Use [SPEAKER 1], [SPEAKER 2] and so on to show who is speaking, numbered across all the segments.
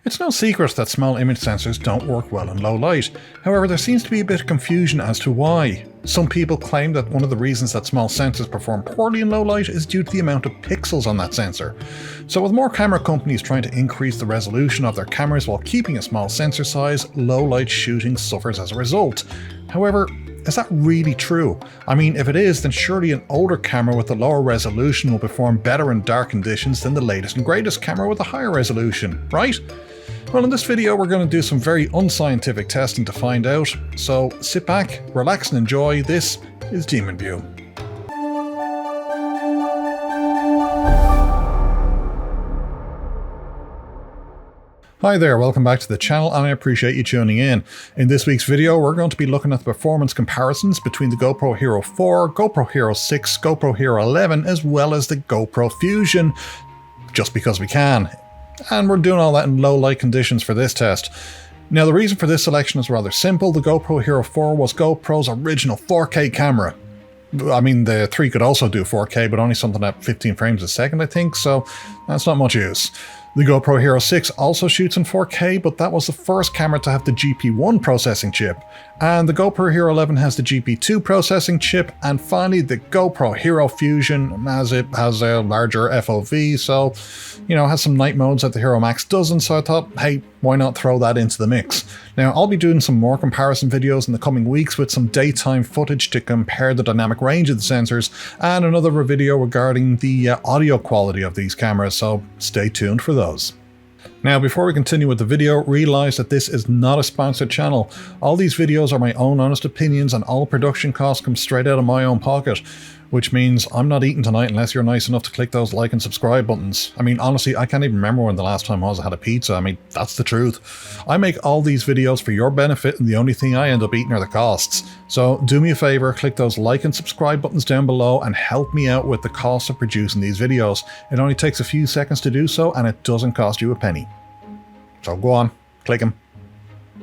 [SPEAKER 1] It's no secret that small image sensors don't work well in low light. However, there seems to be a bit of confusion as to why. Some people claim that one of the reasons that small sensors perform poorly in low light is due to the amount of pixels on that sensor. So with more camera companies trying to increase the resolution of their cameras while keeping a small sensor size, low light shooting suffers as a result. However, is that really true? I mean, if it is, then surely an older camera with a lower resolution will perform better in dark conditions than the latest and greatest camera with a higher resolution, right? Well, in this video we're going to do some very unscientific testing to find out, so sit back, relax and enjoy. This is DemonView. Hi there, welcome back to the channel and I appreciate you tuning in. In this week's video we're going to be looking at the performance comparisons between the GoPro Hero 4, GoPro Hero 6, GoPro Hero 11 as well as the GoPro Fusion, just because we can. And we're doing all that in low light conditions for this test. Now the reason for this selection is rather simple. The GoPro Hero 4 was GoPro's original 4K camera. I mean, the 3 could also do 4K, but only something at 15 frames a second, I think, so that's not much use. The GoPro Hero 6 also shoots in 4K, but that was the first camera to have the GP1 processing chip. And the GoPro Hero 11 has the GP2 processing chip, and finally the GoPro Hero Fusion, as it has a larger FOV, so, you know, has some night modes that the Hero Max doesn't, so I thought, hey, why not throw that into the mix? Now, I'll be doing some more comparison videos in the coming weeks with some daytime footage to compare the dynamic range of the sensors, and another video regarding the audio quality of these cameras, so stay tuned for those. Now, before we continue with the video, realize that this is not a sponsored channel. All these videos are my own honest opinions and all production costs come straight out of my own pocket. Which means I'm not eating tonight unless you're nice enough to click those like and subscribe buttons. I mean, honestly, I can't even remember when the last time I had a pizza. I mean, that's the truth. I make all these videos for your benefit and the only thing I end up eating are the costs. So do me a favor, click those like and subscribe buttons down below and help me out with the cost of producing these videos. It only takes a few seconds to do so and it doesn't cost you a penny. So go on, click them.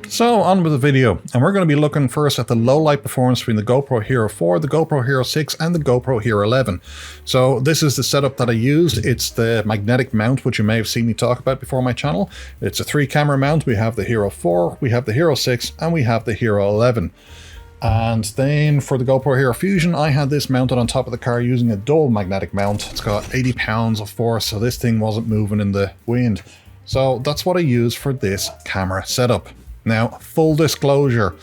[SPEAKER 1] So on with the video, and we're going to be looking first at the low light performance between the GoPro Hero 4, the GoPro Hero 6 and the GoPro Hero 11. So this is the setup that I used. It's the magnetic mount, which you may have seen me talk about before on my channel. It's a 3-camera mount. We have the Hero 4, we have the Hero 6 and we have the Hero 11. And then for the GoPro Hero Fusion, I had this mounted on top of the car using a dual magnetic mount. It's got 80 pounds of force, so this thing wasn't moving in the wind. So that's what I used for this camera setup. Now, full disclosure,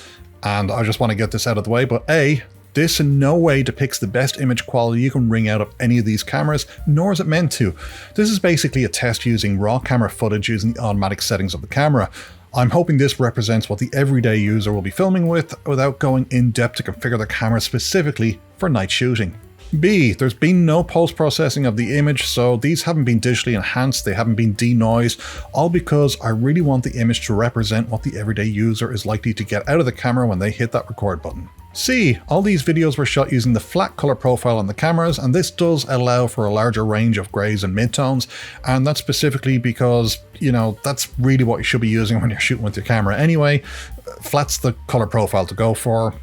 [SPEAKER 1] and I just want to get this out of the way, but A, this in no way depicts the best image quality you can wring out of any of these cameras, nor is it meant to. This is basically a test using raw camera footage using the automatic settings of the camera. I'm hoping this represents what the everyday user will be filming with without going in depth to configure the camera specifically for night shooting. B, there's been no post-processing of the image, so these haven't been digitally enhanced, they haven't been denoised, all because I really want the image to represent what the everyday user is likely to get out of the camera when they hit that record button. C, all these videos were shot using the flat color profile on the cameras, and this does allow for a larger range of grays and midtones, and that's specifically because, you know, that's really what you should be using when you're shooting with your camera anyway. Flat's the color profile to go for.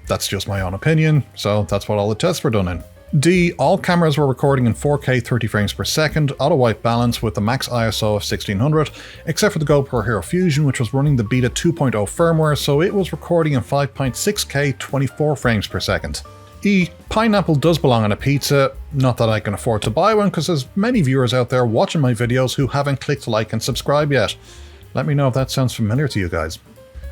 [SPEAKER 1] That's just my own opinion, so that's what all the tests were done in. D, all cameras were recording in 4K 30 frames per second, auto white balance with the max ISO of 1600, except for the GoPro Hero Fusion, which was running the Beta 2.0 firmware, so it was recording in 5.6K 24 frames per second. E, pineapple does belong on a pizza, not that I can afford to buy one because there's many viewers out there watching my videos who haven't clicked like and subscribe yet. Let me know if that sounds familiar to you guys.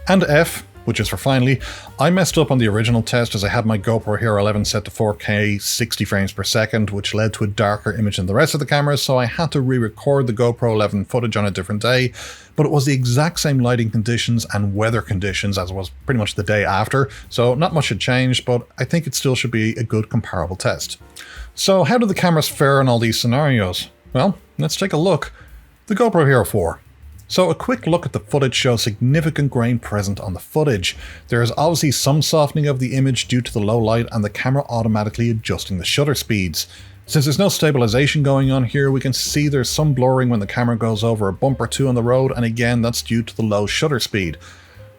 [SPEAKER 1] And F, which is for finally, I messed up on the original test as I had my GoPro Hero 11 set to 4K 60 frames per second, which led to a darker image than the rest of the cameras, so I had to re-record the GoPro 11 footage on a different day, but it was the exact same lighting conditions and weather conditions as it was pretty much the day after, so not much had changed, but I think it still should be a good comparable test. So how did the cameras fare in all these scenarios? Well, let's take a look. The GoPro Hero 4. So a quick look at the footage shows significant grain present on the footage. There is obviously some softening of the image due to the low light and the camera automatically adjusting the shutter speeds. Since there's no stabilization going on here, we can see there's some blurring when the camera goes over a bump or two on the road, and again that's due to the low shutter speed.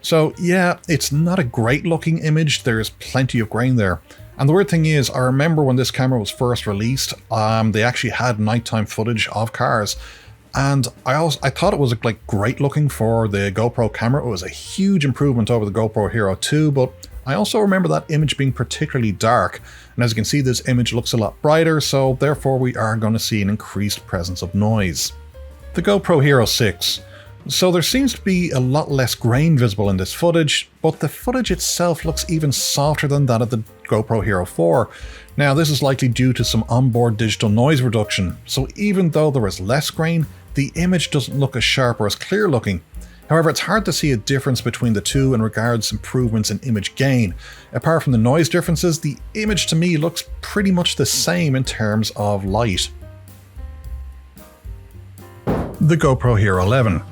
[SPEAKER 1] So yeah, it's not a great looking image, there's plenty of grain there. And the weird thing is, I remember when this camera was first released, they actually had nighttime footage of cars. And I thought it was like great looking for the GoPro camera. It was a huge improvement over the GoPro Hero 2, but I also remember that image being particularly dark. And as you can see, this image looks a lot brighter, so therefore we are going to see an increased presence of noise. The GoPro Hero 6. So there seems to be a lot less grain visible in this footage, but the footage itself looks even softer than that of the GoPro Hero 4. Now this is likely due to some onboard digital noise reduction, so even though there is less grain, the image doesn't look as sharp or as clear looking. However, it's hard to see a difference between the two in regards to improvements in image gain. Apart from the noise differences, the image to me looks pretty much the same in terms of light. The GoPro Hero 11.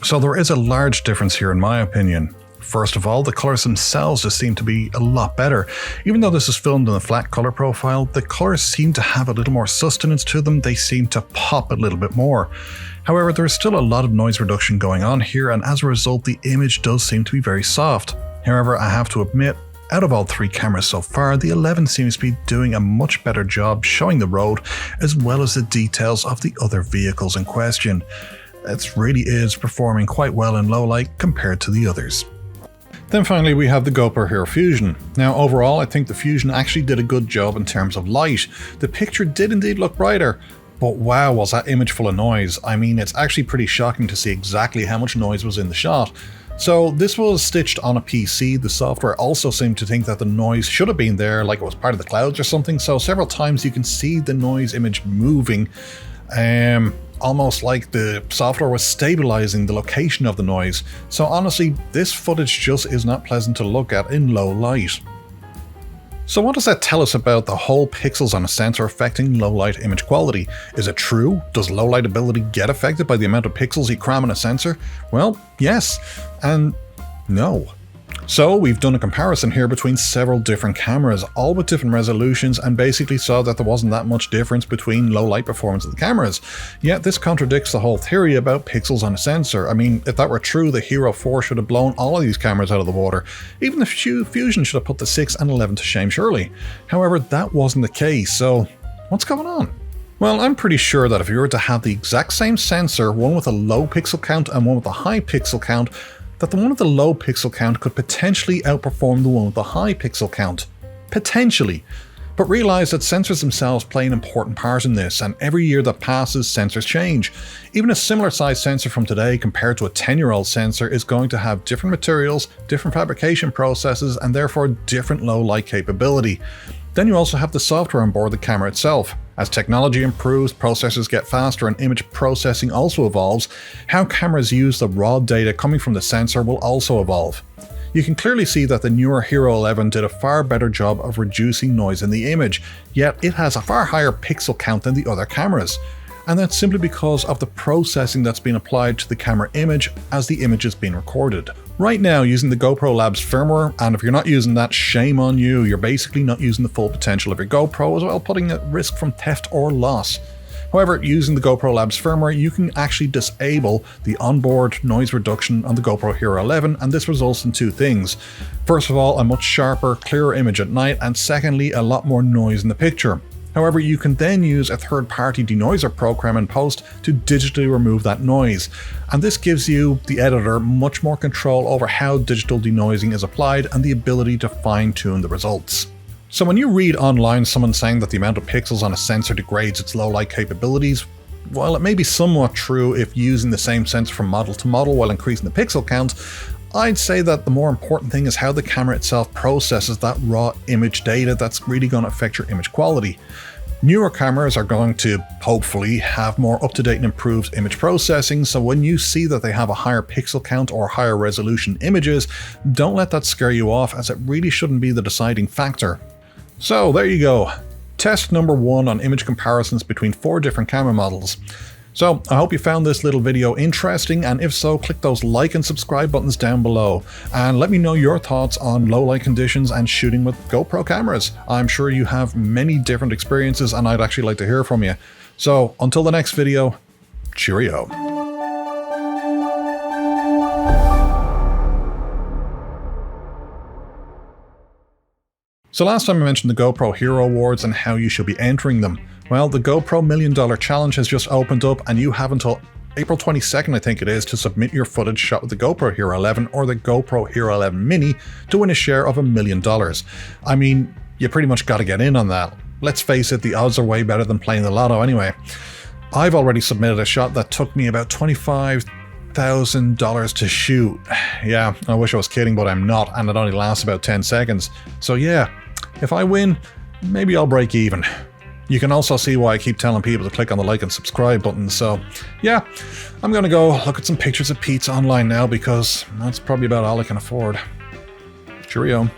[SPEAKER 1] So there is a large difference here in my opinion. First of all, the colors themselves just seem to be a lot better. Even though this is filmed in a flat color profile, the colors seem to have a little more sustenance to them. They seem to pop a little bit more. However, there is still a lot of noise reduction going on here, and as a result, the image does seem to be very soft. However, I have to admit, out of all three cameras so far, the 11 seems to be doing a much better job showing the road, as well as the details of the other vehicles in question. It really is performing quite well in low light compared to the others. Then finally we have the GoPro Hero Fusion. Now overall I think the Fusion actually did a good job in terms of light. The picture did indeed look brighter, but wow was that image full of noise. I mean, it's actually pretty shocking to see exactly how much noise was in the shot. So this was stitched on a PC. The software also seemed to think that the noise should have been there, like it was part of the clouds or something, so several times you can see the noise image moving. Almost like the software was stabilizing the location of the noise. So honestly, this footage just is not pleasant to look at in low light. So what does that tell us about the whole pixels on a sensor affecting low light image quality? Is it true? Does low light ability get affected by the amount of pixels you cram in a sensor? Well, yes, and no. So we've done a comparison here between several different cameras, all with different resolutions, and basically saw that there wasn't that much difference between low light performance of the cameras. Yet this contradicts the whole theory about pixels on a sensor. I mean, if that were true, the Hero 4 should have blown all of these cameras out of the water. Even the Fusion should have put the 6 and 11 to shame surely. However, that wasn't the case, so what's going on? Well, I'm pretty sure that if you were to have the exact same sensor, one with a low pixel count and one with a high pixel count, that the one with the low pixel count could potentially outperform the one with the high pixel count. Potentially. But realize that sensors themselves play an important part in this, and every year that passes, sensors change. Even a similar sized sensor from today compared to a 10-year-old sensor is going to have different materials, different fabrication processes, and therefore different low light capability. Then you also have the software on board the camera itself. As technology improves, processors get faster, and image processing also evolves, how cameras use the raw data coming from the sensor will also evolve. You can clearly see that the newer Hero 11 did a far better job of reducing noise in the image, yet it has a far higher pixel count than the other cameras. And that's simply because of the processing that's been applied to the camera image as the image is being recorded. Right now, using the GoPro Labs firmware, and if you're not using that, shame on you, you're basically not using the full potential of your GoPro, as well putting at risk from theft or loss. However, using the GoPro Labs firmware, you can actually disable the onboard noise reduction on the GoPro Hero 11, and this results in two things. First of all, a much sharper, clearer image at night, and secondly, a lot more noise in the picture. However, you can then use a third-party denoiser program in post to digitally remove that noise. And this gives you, the editor, much more control over how digital denoising is applied and the ability to fine-tune the results. So when you read online someone saying that the amount of pixels on a sensor degrades its low-light capabilities, while it may be somewhat true if using the same sensor from model to model while increasing the pixel count, I'd say that the more important thing is how the camera itself processes that raw image data that's really going to affect your image quality. Newer cameras are going to, hopefully, have more up-to-date and improved image processing, so when you see that they have a higher pixel count or higher resolution images, don't let that scare you off, as it really shouldn't be the deciding factor. So there you go. Test number 1 on image comparisons between 4 different camera models. So I hope you found this little video interesting, and if so, click those like and subscribe buttons down below, and let me know your thoughts on low light conditions and shooting with GoPro cameras. I'm sure you have many different experiences, and I'd actually like to hear from you. So until the next video, cheerio. So last time I mentioned the GoPro Hero Awards and how you should be entering them. Well, the GoPro $1 Million Challenge has just opened up, and you have until April 22nd, I think it is, to submit your footage shot with the GoPro Hero 11 or the GoPro Hero 11 Mini to win a share of $1 million. I mean, you pretty much got to get in on that. Let's face it, the odds are way better than playing the lotto anyway. I've already submitted a shot that took me about $25,000 to shoot. Yeah, I wish I was kidding, but I'm not, and it only lasts about 10 seconds. So yeah, if I win, maybe I'll break even. You can also see why I keep telling people to click on the like and subscribe button. So yeah, I'm gonna go look at some pictures of pizza online now because that's probably about all I can afford. Cheerio.